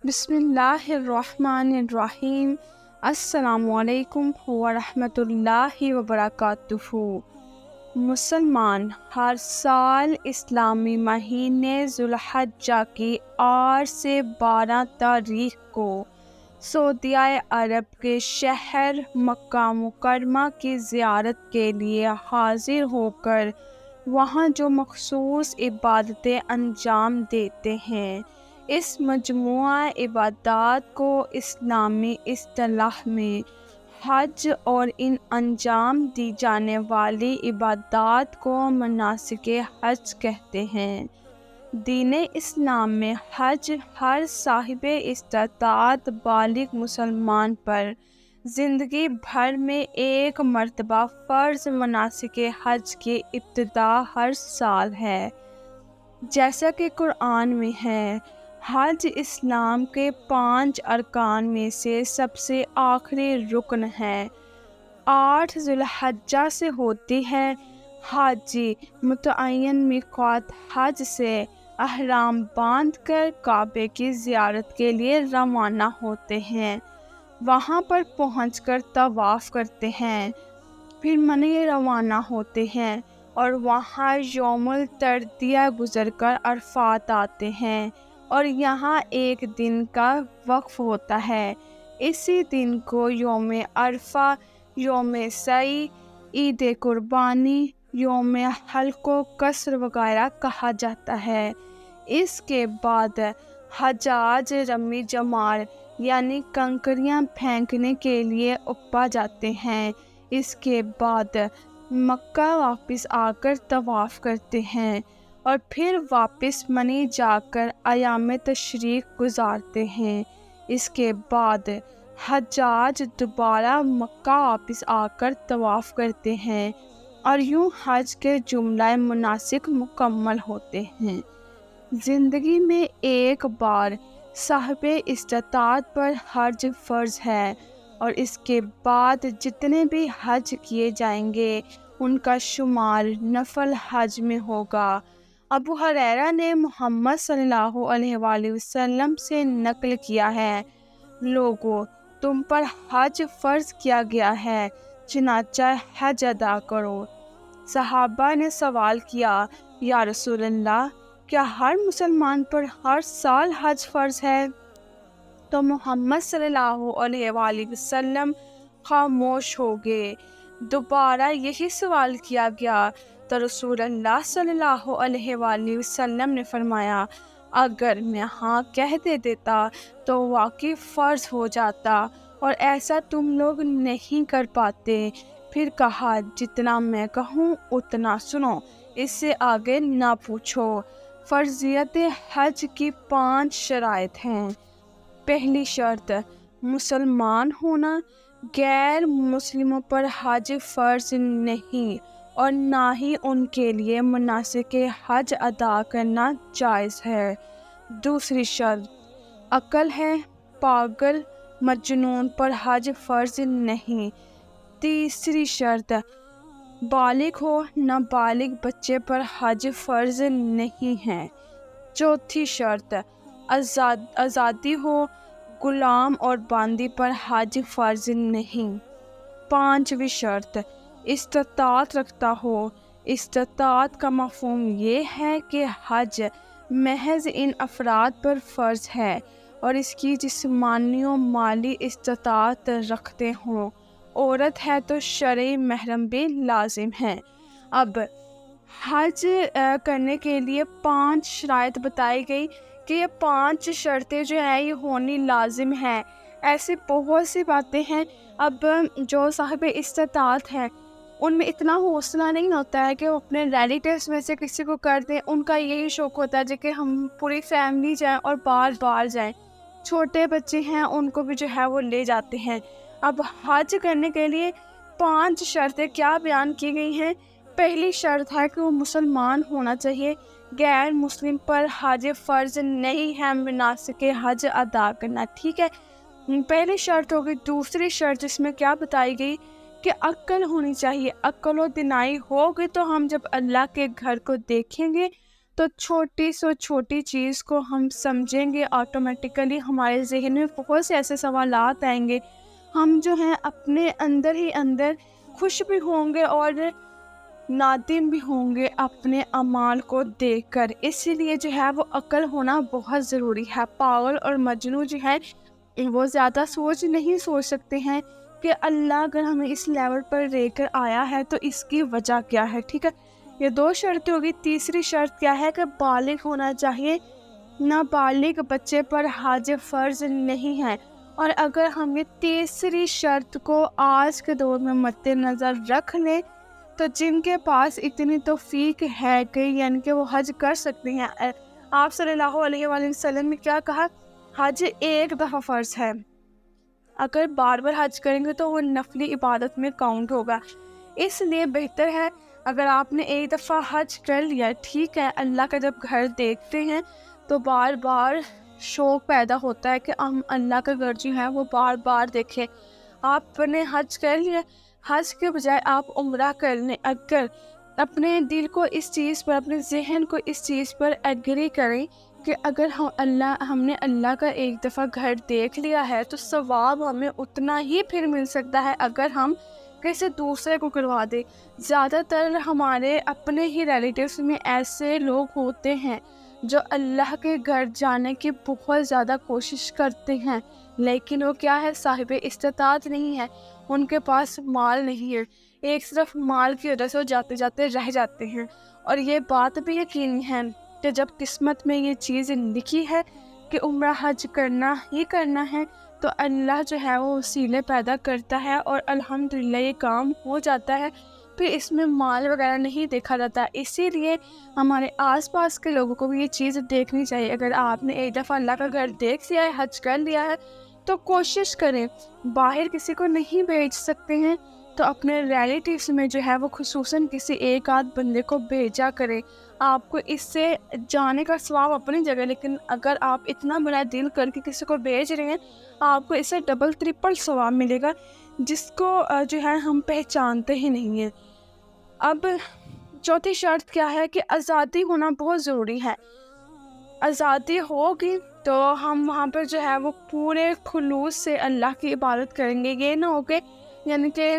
بسم اللہ الرحمن الرحیم۔ السلام علیکم ورحمۃ اللہ وبرکاتہ۔ مسلمان ہر سال اسلامی مہینے ذوالحجہ کی 8 سے 12 تاریخ کو سعودیہ عرب کے شہر مکہ مکرمہ کی زیارت کے لیے حاضر ہو کر وہاں جو مخصوص عبادتیں انجام دیتے ہیں، اس مجموعہ عبادات کو اسلامی اصطلاح میں حج اور ان انجام دی جانے والی عبادات کو مناسک حج کہتے ہیں۔ دین اسلام میں حج ہر صاحب استطاعت بالغ مسلمان پر زندگی بھر میں ایک مرتبہ فرض مناسک حج کی ابتدا ہر سال ہے۔ جیسا کہ قرآن میں ہے، حج اسلام کے 5 ارکان میں سے سب سے آخری رکن ہے۔ 8 ذوالحجہ سے ہوتی ہے۔ حاجی متعین میقات حج سے احرام باندھ کر کعبے کی زیارت کے لیے روانہ ہوتے ہیں۔ وہاں پر پہنچ کر طواف کرتے ہیں، پھر منی روانہ ہوتے ہیں اور وہاں یوم الترویہ گزر کر عرفات آتے ہیں اور یہاں ایک دن کا وقف ہوتا ہے۔ اسی دن کو یوم عرفہ، یوم سعی، عید قربانی، یوم حلق و قصر وغیرہ کہا جاتا ہے۔ اس کے بعد حجاج رمی جمار یعنی کنکریاں پھینکنے کے لیے اپا جاتے ہیں۔ اس کے بعد مکہ واپس آ کر طواف کرتے ہیں اور پھر واپس منی جا کر ایام تشریق گزارتے ہیں۔ اس کے بعد حجاج دوبارہ مکہ واپس آ کر طواف کرتے ہیں اور یوں حج کے جملہ مناسک مکمل ہوتے ہیں۔ زندگی میں ایک بار صاحب استطاعت پر حج فرض ہے اور اس کے بعد جتنے بھی حج کیے جائیں گے ان کا شمار نفل حج میں ہوگا۔ ابو ہریرہ نے محمد صلی اللہ علیہ وآلہ وسلم سے نقل کیا ہے، لوگو تم پر حج فرض کیا گیا ہے، چنانچہ حج ادا کرو۔ صحابہ نے سوال کیا، یا رسول اللہ، کیا ہر مسلمان پر ہر سال حج فرض ہے؟ تو محمد صلی اللہ علیہ وآلہ وسلم خاموش ہو گئے۔ دوبارہ یہی سوال کیا گیا تو رسول اللہ صلی اللہ علیہ وآلہ وسلم نے فرمایا، اگر میں ہاں کہہ دیتا تو واقعی فرض ہو جاتا اور ایسا تم لوگ نہیں کر پاتے۔ پھر کہا، جتنا میں کہوں اتنا سنو، اس سے آگے نہ پوچھو۔ فرضیت حج کی 5 شرائط ہیں۔ پہلی شرط مسلمان ہونا۔ غیر مسلموں پر حج فرض نہیں اور نہ ہی ان کے لیے مناسک حج ادا کرنا جائز ہے۔ دوسری شرط عقل ہے۔ پاگل مجنون پر حج فرض نہیں۔ تیسری شرط بالغ ہو، نابالغ بچے پر حج فرض نہیں ہے۔ چوتھی شرط آزادی ہو، غلام اور باندی پر حج فرض نہیں۔ پانچویں شرط استطاعت رکھتا ہو۔ استطاعت کا مفہوم یہ ہے کہ حج محض ان افراد پر فرض ہے اور اس کی جسمانی و مالی استطاعت رکھتے ہوں۔ عورت ہے تو شرعی محرم بھی لازم ہے۔ اب حج کرنے کے لیے 5 شرائط بتائی گئی کہ یہ 5 شرطیں جو ہیں یہ ہونی لازم ہیں۔ ایسی بہت سی باتیں ہیں۔ اب جو صاحب استطاعت ہیں ان میں اتنا حوصلہ نہیں ہوتا ہے کہ وہ اپنے ریلیٹیوز میں سے کسی کو کر دیں۔ ان کا یہی شوق ہوتا ہے کہ ہم پوری فیملی جائیں اور بار بار جائیں۔ چھوٹے بچے ہیں ان کو بھی جو ہے وہ لے جاتے ہیں۔ اب حج کرنے کے لیے 5 شرطیں کیا بیان کی گئی ہیں۔ پہلی شرط ہے کہ وہ مسلمان ہونا چاہیے۔ غیر مسلم پر حج فرض نہیں ہے مناسک حج ادا کرنا، ٹھیک ہے، پہلی شرط ہوگی۔ دوسری شرط اس میں کیا بتائی گئی کہ عقل ہونی چاہیے۔ عقل و دانائی ہوگی تو ہم جب اللہ کے گھر کو دیکھیں گے تو چھوٹی سے چھوٹی چیز کو ہم سمجھیں گے، آٹومیٹیکلی ہمارے ذہن میں بہت سے ایسے سوالات آئیں گے، ہم جو ہیں اپنے اندر ہی اندر خوش بھی ہوں گے اور نادم بھی ہوں گے اپنے اعمال کو دیکھ کر۔ اسی لیے جو ہے وہ عقل ہونا بہت ضروری ہے۔ پاگل اور مجنون جو ہے وہ زیادہ نہیں سوچ سکتے ہیں کہ اللہ اگر ہمیں اس لیول پر لے کر آیا ہے تو اس کی وجہ کیا ہے، ٹھیک ہے۔ یہ 2 شرطیں ہوگی۔ تیسری شرط کیا ہے کہ بالغ ہونا چاہیے، نابالغ بچے پر حج فرض نہیں ہے۔ اور اگر ہم یہ تیسری شرط کو آج کے دور میں مد نظر رکھ لیں تو جن کے پاس اتنی توفیق ہے کہ یعنی کہ وہ حج کر سکتے ہیں، آپ صلی اللہ علیہ وآلہ وسلم نے کیا کہا؟ حج ایک دفعہ فرض ہے، اگر بار بار حج کریں گے تو وہ نفلی عبادت میں کاؤنٹ ہوگا۔ اس لیے بہتر ہے اگر آپ نے ایک دفعہ حج کر لیا، ٹھیک ہے، اللہ کا جب گھر دیکھتے ہیں تو بار بار شوق پیدا ہوتا ہے کہ ہم اللہ کا گھر جو ہے وہ بار بار دیکھیں۔ آپ نے حج کر لیا، حج کے بجائے آپ عمرہ کر لیں۔ اگر اپنے دل کو اس چیز پر، اپنے ذہن کو اس چیز پر ایگری کریں کہ اگر ہم نے اللہ کا ایک دفعہ گھر دیکھ لیا ہے تو ثواب ہمیں اتنا ہی پھر مل سکتا ہے اگر ہم کسی دوسرے کو کروا دیں۔ زیادہ تر ہمارے اپنے ہی ریلیٹیوز میں ایسے لوگ ہوتے ہیں جو اللہ کے گھر جانے کی بہت زیادہ کوشش کرتے ہیں، لیکن وہ کیا ہے، صاحب استطاعت نہیں ہے، ان کے پاس مال نہیں ہے، ایک صرف مال کی وجہ سے وہ جاتے جاتے رہ جاتے ہیں۔ اور یہ بات بھی یقینی ہے کہ جب قسمت میں یہ چیز لکھی ہے کہ عمرہ حج کرنا ہی کرنا ہے تو اللہ جو ہے وہ وسیلے پیدا کرتا ہے اور الحمدللہ یہ کام ہو جاتا ہے، پھر اس میں مال وغیرہ نہیں دیکھا جاتا۔ اسی لیے ہمارے آس پاس کے لوگوں کو بھی یہ چیز دیکھنی چاہیے۔ اگر آپ نے ایک دفعہ اللہ کا گھر دیکھ لیا ہے، حج کر لیا ہے، تو کوشش کریں، باہر کسی کو نہیں بھیج سکتے ہیں تو اپنے ریلیٹیوز میں جو ہے وہ خصوصاً کسی ایک آدھ بندے کو بھیجا کریں۔ آپ کو اس سے جانے کا ثواب اپنی جگہ، لیکن اگر آپ اتنا بڑا دل کر کے کسی کو بھیج رہے ہیں آپ کو اس سے ڈبل ٹرپل ثواب ملے گا، جس کو جو ہے ہم پہچانتے ہی نہیں ہیں۔ اب چوتھی شرط کیا ہے کہ آزادی ہونا بہت ضروری ہے۔ آزادی ہوگی تو ہم وہاں پر جو ہے وہ پورے خلوص سے اللہ کی عبادت کریں گے۔ یہ نہ ہو کہ یعنی کہ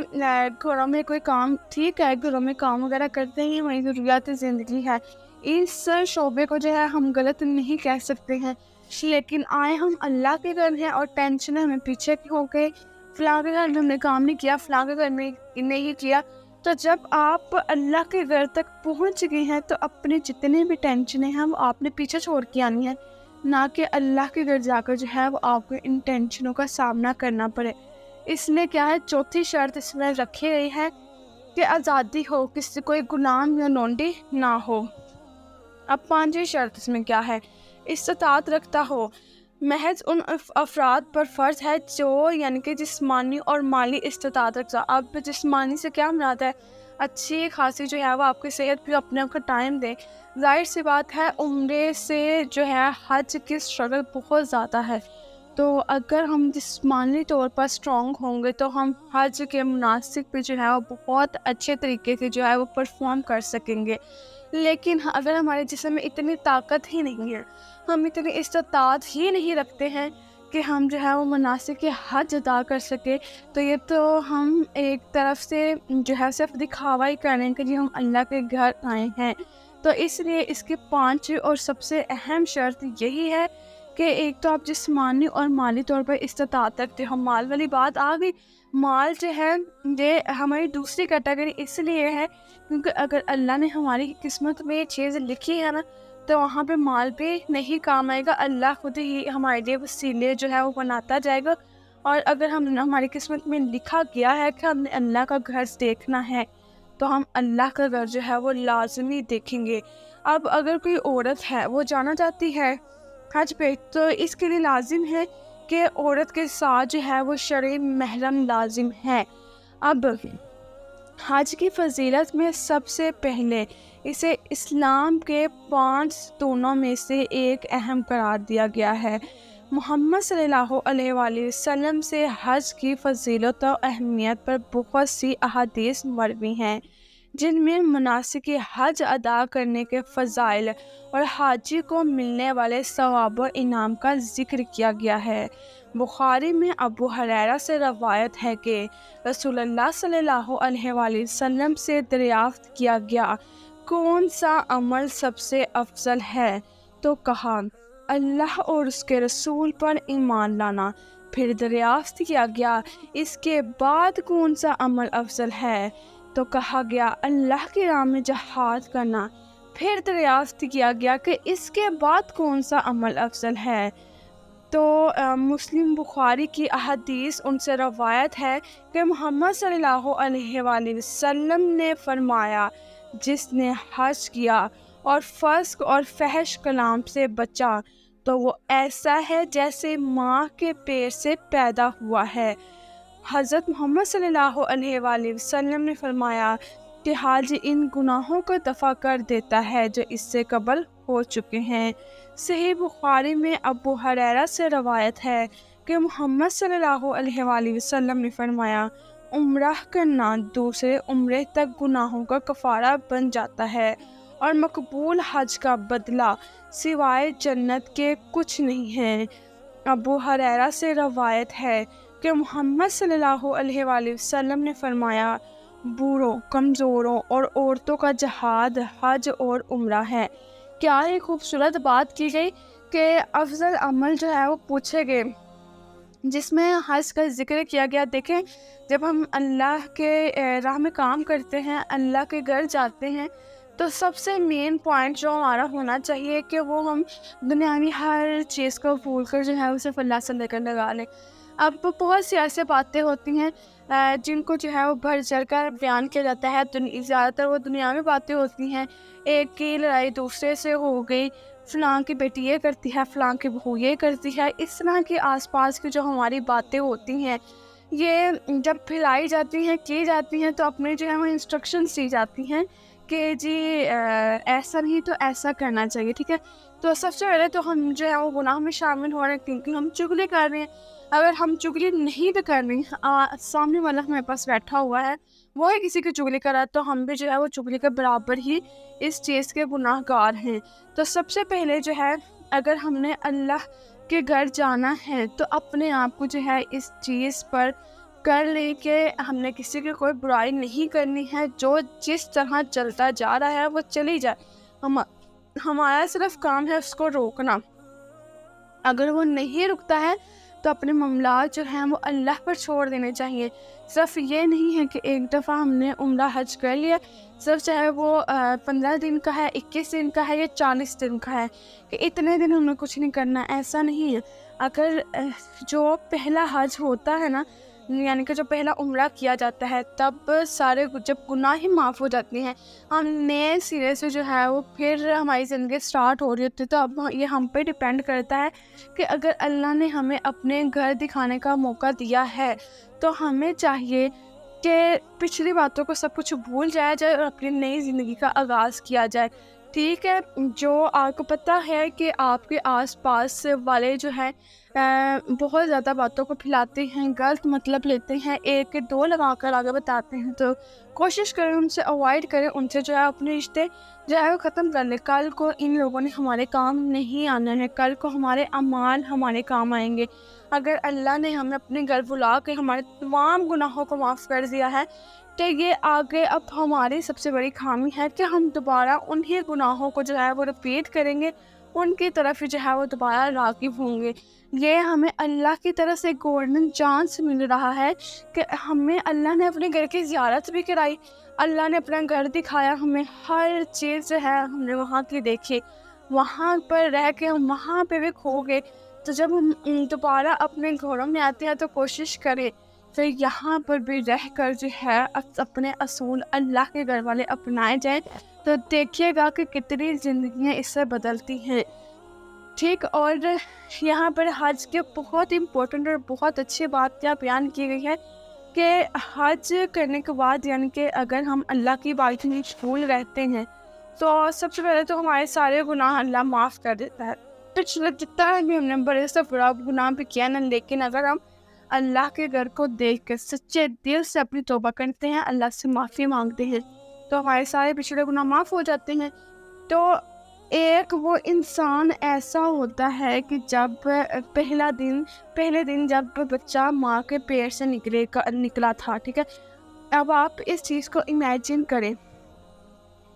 گھروں میں کوئی کام، ٹھیک ہے، گھروں میں کام وغیرہ کرتے ہیں، ہماری ضروریات زندگی ہے، اس شعبے کو جو ہے ہم غلط نہیں کہہ سکتے ہیں، لیکن آئے ہم اللہ کے گھر ہیں اور ٹینشن ہمیں پیچھے ہو کے فلاں کے گھر میں ہم نے کام نہیں کیا، فلاں کے گھر میں نہیں کیا، تو جب آپ اللہ کے گھر تک پہنچ گئے ہیں تو اپنے جتنے بھی ٹینشنیں ہیں وہ آپ نے پیچھے چھوڑ کے آنی ہے، نہ کہ اللہ کے گھر جا کر جو ہے وہ آپ کو ان ٹینشنوں کا سامنا کرنا پڑے۔ اس لیے کیا ہے، چوتھی شرط اس میں رکھی گئی ہے کہ آزادی ہو، کسی کوئی غلام یا لونڈی نہ ہو۔ اب پانچویں شرط اس میں کیا ہے، استطاعت رکھتا ہو۔ محض ان افراد پر فرض ہے جو یعنی کہ جسمانی اور مالی استطاعت رکھتا۔ اب جسمانی سے کیا مراد ہے، اچھی خاصی جو ہے وہ آپ کی صحت پہ اپنے آپ کا ٹائم دے۔ ظاہر سی بات ہے عمرے سے جو ہے حج کی اسٹرگل بہت زیادہ ہے، تو اگر ہم جسمانی طور پر اسٹرانگ ہوں گے تو ہم حج کے مناسک پہ جو ہے وہ بہت اچھے طریقے سے جو ہے وہ پرفارم کر سکیں گے۔ لیکن اگر ہمارے جسم میں اتنی طاقت ہی نہیں ہے، ہم اتنی استطاعت ہی نہیں رکھتے ہیں کہ ہم جو ہے وہ مناسک حج ادا کر سکے، تو یہ تو ہم ایک طرف سے جو ہے صرف دکھاوا ہی کریں کہ جی ہم اللہ کے گھر آئے ہیں۔ تو اس لیے اس کی 5 اور سب سے اہم شرط یہی ہے کہ ایک تو آپ جسمانی اور مالی طور پر استطاعت رکھتے ہو۔ مال والی بات آ گئی، مال جو ہے یہ ہماری دوسری کیٹیگری اس لیے ہے کیونکہ اگر اللہ نے ہماری قسمت میں یہ چیز لکھی ہے نا تو وہاں پہ مال بھی نہیں کام آئے گا، اللہ خود ہی ہمارے لیے وسیلے جو ہے وہ بناتا جائے گا۔ اور اگر ہماری قسمت میں لکھا گیا ہے کہ ہم نے اللہ کا گھر دیکھنا ہے تو ہم اللہ کا گھر جو ہے وہ لازمی دیکھیں گے۔ اب اگر کوئی عورت ہے وہ جانا چاہتی ہے حج پہ تو اس کے لیے لازم ہے کہ عورت کے ساتھ جو ہے وہ شرعی محرم لازم ہے۔ اب حج کی فضیلت میں سب سے پہلے اسے اسلام کے 5 ستونوں میں سے ایک اہم قرار دیا گیا ہے۔ محمد صلی اللہ علیہ وآلہ وسلم سے حج کی فضیلت و اہمیت پر بہت سی احادیث مروی ہیں، جن میں مناسک حج ادا کرنے کے فضائل اور حاجی کو ملنے والے ثواب و انعام کا ذکر کیا گیا ہے۔ بخاری میں ابو ہریرہ سے روایت ہے کہ رسول اللہ صلی اللہ علیہ وآلہ وسلم سے دریافت کیا گیا، کون سا عمل سب سے افضل ہے؟ تو کہا، اللہ اور اس کے رسول پر ایمان لانا۔ پھر دریافت کیا گیا، اس کے بعد کون سا عمل افضل ہے؟ تو کہا گیا، اللہ کی راہ میں جہاد کرنا۔ پھر دریافت کیا گیا کہ اس کے بعد کون سا عمل افضل ہے؟ تو مسلم بخاری کی احادیث ان سے روایت ہے کہ محمد صلی اللہ علیہ وآلہ وسلم نے فرمایا، جس نے حج کیا اور فسق اور فحش کلام سے بچا تو وہ ایسا ہے جیسے ماں کے پیٹ سے پیدا ہوا ہے۔ حضرت محمد صلی اللہ علیہ وآلہ وسلم نے فرمایا کہ حج ان گناہوں کو دفع کر دیتا ہے جو اس سے قبل ہو چکے ہیں۔ صحیح بخاری میں ابو ہریرہ سے روایت ہے کہ محمد صلی اللہ علیہ وآلہ وسلم نے فرمایا، عمرہ کرنا دوسرے عمرے تک گناہوں کا کفارہ بن جاتا ہے، اور مقبول حج کا بدلہ سوائے جنت کے کچھ نہیں ہے۔ ابو ہریرہ سے روایت ہے کہ محمد صلی اللہ علیہ وآلہ وسلم نے فرمایا، بوڑھوں، کمزوروں اور عورتوں کا جہاد حج اور عمرہ ہے۔ کیا ہی خوبصورت بات کی گئی کہ افضل عمل جو ہے وہ پوچھے گئے، جس میں حج کا ذکر کیا گیا۔ دیکھیں، جب ہم اللہ کے راہ میں کام کرتے ہیں، اللہ کے گھر جاتے ہیں، تو سب سے مین پوائنٹ جو ہمارا ہونا چاہیے کہ وہ ہم دنیاوی ہر چیز کو بھول کر جو ہے اسے اللہ سے لے کر لگا لیں۔ اب بہت سی ایسے باتیں ہوتی ہیں جن کو جو ہے وہ بڑھ چڑھ کر بیان کیا جاتا ہے۔ زیادہ تر وہ دنیاوی باتیں ہوتی ہیں، ایک کی لڑائی دوسرے سے ہو گئی، فلاں کی بیٹی یہ کرتی ہے، فلاں کی بہو یہ کرتی ہے۔ اس طرح کے آس پاس کی جو ہماری باتیں ہوتی ہیں، یہ جب پھیلائی جاتی ہیں، کی جاتی ہیں، تو اپنے جو ہے وہ انسٹرکشنز دی جاتی ہیں کہ جی ایسا نہیں تو ایسا کرنا چاہیے، ٹھیک ہے۔ تو سب سے پہلے تو ہم جو ہے وہ گناہ میں شامل ہو رہے ہیں کیونکہ ہم چغلی کر رہے ہیں۔ اگر ہم چغلی نہیں بھی کر رہے ہیں، سامنے والا ہمارے پاس بیٹھا ہوا ہے، وہ ہی کسی کی چغلی کر رہا ہے، تو ہم بھی جو ہے وہ چغلی کے برابر ہی اس چیز کے گناہ گار ہیں۔ تو سب سے پہلے جو ہے، اگر ہم نے اللہ کے گھر جانا ہے تو اپنے آپ کو جو ہے اس چیز پر کر لیں کہ ہم نے کسی کی کوئی برائی نہیں کرنی ہے۔ جو جس طرح چلتا جا رہا ہے وہ چلی جائے، ہمارا صرف کام ہے اس کو روکنا۔ اگر وہ نہیں رکتا ہے تو اپنے معاملات جو ہیں وہ اللہ پر چھوڑ دینے چاہیے۔ صرف یہ نہیں ہے کہ ایک دفعہ ہم نے عمرہ حج کر لیا، صرف چاہے وہ 15 دن کا ہے، 21 دن کا ہے یا 40 دن کا ہے، کہ اتنے دن ہم نے کچھ نہیں کرنا، ایسا نہیں ہے۔ اگر جو پہلا حج ہوتا ہے نا، یعنی کہ جو پہلا عمرہ کیا جاتا ہے، تب سارے جب گناہ ہی معاف ہو جاتے ہیں، ہم نئے سرے سے جو ہے وہ پھر ہماری زندگی سٹارٹ ہو رہی ہوتی ہے۔ تو اب یہ ہم پہ ڈیپینڈ کرتا ہے کہ اگر اللہ نے ہمیں اپنے گھر دکھانے کا موقع دیا ہے تو ہمیں چاہیے کہ پچھلی باتوں کو سب کچھ بھول جایا جائے اور اپنی نئی زندگی کا آغاز کیا جائے، ٹھیک ہے۔ جو آپ کو پتہ ہے کہ آپ کے آس پاس والے جو ہیں بہت زیادہ باتوں کو پھیلاتے ہیں، غلط مطلب لیتے ہیں، ایک کے دو لگا کر آگے بتاتے ہیں، تو کوشش کریں ان سے اوائڈ کریں، ان سے جو ہے اپنے رشتے جو ہے وہ ختم کر لیں۔ کل کو ان لوگوں نے ہمارے کام نہیں آنا ہے، کل کو ہمارے اعمال ہمارے کام آئیں گے۔ اگر اللہ نے ہمیں اپنے گھر بلا کے ہمارے تمام گناہوں کو معاف کر دیا ہے، تو یہ آگے اب ہماری سب سے بڑی خامی ہے کہ ہم دوبارہ انہی گناہوں کو جو ہے وہ ریپیٹ کریں گے، ان کی طرف جو ہے وہ دوبارہ راغب ہوں گے۔ یہ ہمیں اللہ کی طرف سے گولڈن چانس مل رہا ہے کہ ہمیں اللہ نے اپنے گھر کی زیارت بھی کرائی، اللہ نے اپنا گھر دکھایا ہمیں، ہر چیز جو ہے ہم نے وہاں کی دیکھی، وہاں پر رہ کے ہم وہاں پہ بھی کھو گئے۔ تو جب ہم دوبارہ اپنے گھروں میں آتے ہیں تو کوشش کریں پھر یہاں پر بھی رہ کر جو ہے اپنے اصول اللہ کے گھر والے اپنائے جائیں، تو دیکھیے گا کہ کتنی زندگیاں اس سے بدلتی ہیں، ٹھیک۔ اور یہاں پر حج کے بہت امپورٹنٹ اور بہت اچھی بات کیا بیان کی گئی ہے کہ حج کرنے کے بعد، یعنی کہ اگر ہم اللہ کی بات میں مشغول رہتے ہیں تو سب سے پہلے تو ہمارے سارے گناہ اللہ معاف کر دیتا ہے۔ پچھلے جتنا بھی ہم نے بڑے سے بڑا گناہ بھی کیا نا، لیکن اگر ہم اللہ کے گھر کو دیکھ کر سچے دل سے اپنی توبہ کرتے ہیں، اللہ سے معافی مانگتے ہیں، تو ہمارے سارے پچھڑے گناہ معاف ہو جاتے ہیں۔ تو ایک وہ انسان ایسا ہوتا ہے کہ جب پہلے دن جب بچہ ماں کے پیٹ سے نکلا تھا، ٹھیک ہے، اب آپ اس چیز کو امیجن کریں،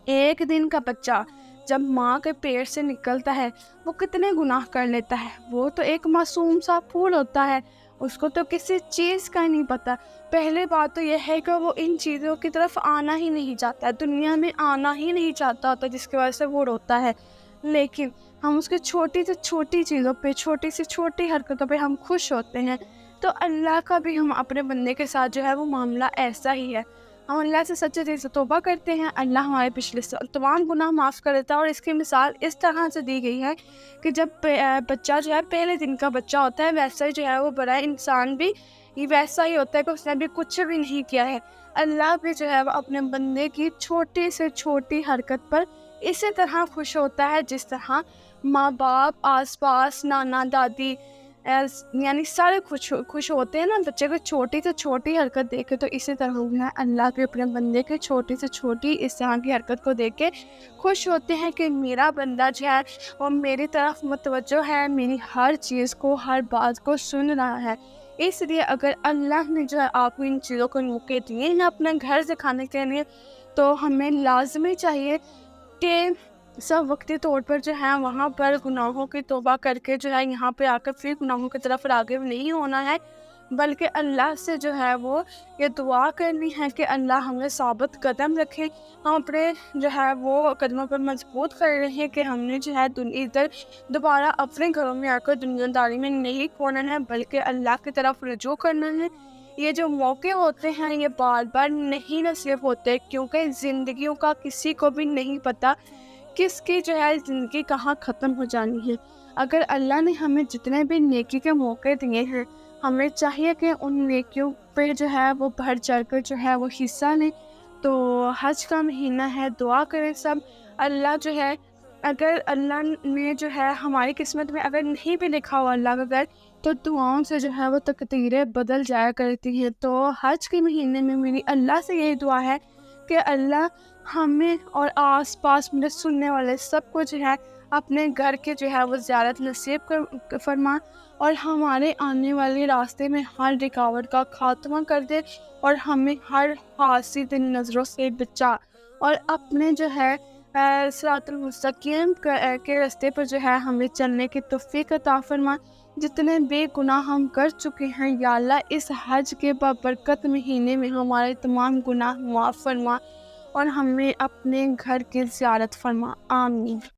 ایک دن کا بچہ جب ماں کے پیٹ سے نکلتا ہے وہ کتنے گناہ کر لیتا ہے۔ وہ تو ایک معصوم سا پھول ہوتا ہے، اس کو تو کسی چیز کا نہیں پتا۔ پہلے بات تو یہ ہے کہ وہ ان چیزوں کی طرف آنا ہی نہیں چاہتا، دنیا میں آنا ہی نہیں چاہتا ہوتا، جس کی وجہ سے وہ روتا ہے۔ لیکن ہم اس کے چھوٹی سے چھوٹی چیزوں پہ، چھوٹی سے چھوٹی حرکتوں پہ ہم خوش ہوتے ہیں۔ تو اللہ کا بھی ہم اپنے بندے کے ساتھ جو ہے وہ معاملہ ایسا ہی ہے۔ ہم اللہ سے سچے دل سے توبہ کرتے ہیں، اللہ ہمارے پچھلے تمام گناہ معاف کر دیتا ہے۔ اور اس کی مثال اس طرح سے دی گئی ہے کہ جب بچہ جو ہے پہلے دن کا بچہ ہوتا ہے، ویسا ہی جو ہے وہ بڑا انسان بھی ویسا ہی ہوتا ہے کہ اس نے بھی کچھ بھی نہیں کیا ہے۔ اللہ بھی جو ہے وہ اپنے بندے کی چھوٹی سے چھوٹی حرکت پر اسی طرح خوش ہوتا ہے جس طرح ماں باپ، آس پاس، نانا دادی، یعنی سارے خوش ہوتے ہیں نا بچے کو چھوٹی سے چھوٹی حرکت دیکھ کے۔ تو اسی طرح جو ہے اللہ کے اپنے بندے کے چھوٹی سے چھوٹی اس طرح کی حرکت کو دیکھ کے خوش ہوتے ہیں کہ میرا بندہ جو ہے وہ میری طرف متوجہ ہے، میری ہر چیز کو، ہر بات کو سن رہا ہے۔ اس لیے اگر اللہ نے جو ہے آپ کو ان چیزوں کو موقع دیے ہیں اپنے گھر سے کھانے کے لیے، تو ہمیں لازمی چاہیے کہ سب وقتی طور پر جو ہے وہاں پر گناہوں کی توبہ کر کے جو ہے یہاں پہ آ کر پھر گناہوں کی طرف راغب نہیں ہونا ہے، بلکہ اللہ سے جو ہے وہ یہ دعا کرنی ہے کہ اللہ ہمیں ثابت قدم رکھے، ہم اپنے جو ہے وہ قدموں پر مضبوط کر رہے ہیں کہ ہم نے جو ہے ادھر دوبارہ اپنے گھروں میں آ کر دنیا داری میں نہیں کھونا ہے، بلکہ اللہ کی طرف رجوع کرنا ہے۔ یہ جو موقع ہوتے ہیں یہ بار بار نہیں نصیب ہوتے، کیونکہ زندگیوں کا کسی کو بھی نہیں پتا کس کی جو ہے زندگی کہاں ختم ہو جانی ہے۔ اگر اللہ نے ہمیں جتنے بھی نیکی کے موقع دیے ہیں، ہمیں چاہیے کہ ان نیکیوں پہ جو ہے وہ بڑھ چڑھ کر جو ہے وہ حصہ لیں۔ تو حج کا مہینہ ہے، دعا کریں سب۔ اللہ جو ہے، اگر اللہ نے جو ہے ہماری قسمت میں اگر نہیں بھی لکھا ہوا اللہ کا گھر، تو دعاؤں سے جو ہے وہ تقدیریں بدل جایا کرتی ہیں۔ تو حج کے مہینے میں میری اللہ سے یہی دعا ہے کہ اللہ ہمیں اور آس پاس میرے سننے والے سب کو جو ہے اپنے گھر کے جو ہے وہ زیارت نصیب فرما، اور ہمارے آنے والے راستے میں ہر رکاوٹ کا خاتمہ کر دے، اور ہمیں ہر حاسد نظروں سے بچا، اور اپنے جو ہے صراط المستقیم کے راستے پر جو ہے ہمیں چلنے کی توفیق عطا فرما۔ جتنے بے گناہ ہم کر چکے ہیں یا اللہ اس حج کے بابرکت مہینے میں ہمارے تمام گناہ معاف فرما، اور ہمیں اپنے گھر کی زیارت فرما۔ آمین۔